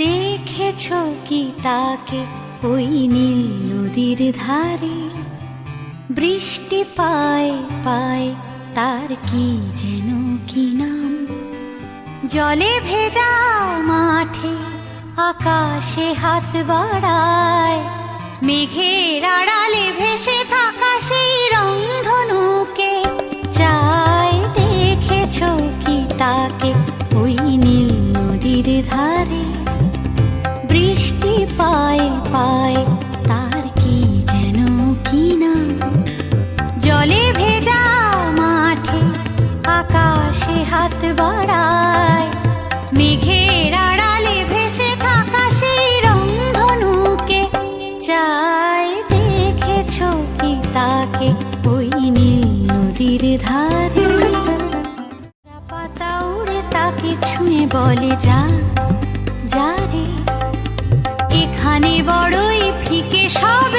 দেখেছো কি তাকে ওই নীল নদীর ধারে? বৃষ্টি পায় পায় তার কি যেন কি নাম। জলে ভেজা মাঠে আকাশে হাত বাড়ায়, মেঘের আড়ালে ভেসে থাকা সেই রংধনুকে চায়। দেখেছো কি তাকে ওই নীল নদীর ধারে? বৃষ্টি পায় পায় তার কি যেন কি নাম। জলে ভেজা মাঠে আকাশে হাত বাড়ায়, মেঘের আড়ালে ভেসে থাকা সেই রংধনুকে চায়। দেখেছো কি তাকে ওই নীল নদীর ধারে? পাতা উড়ে তাকে ছুঁয়ে বলে যা যা রে, এখানে বড়ই ফিকে সব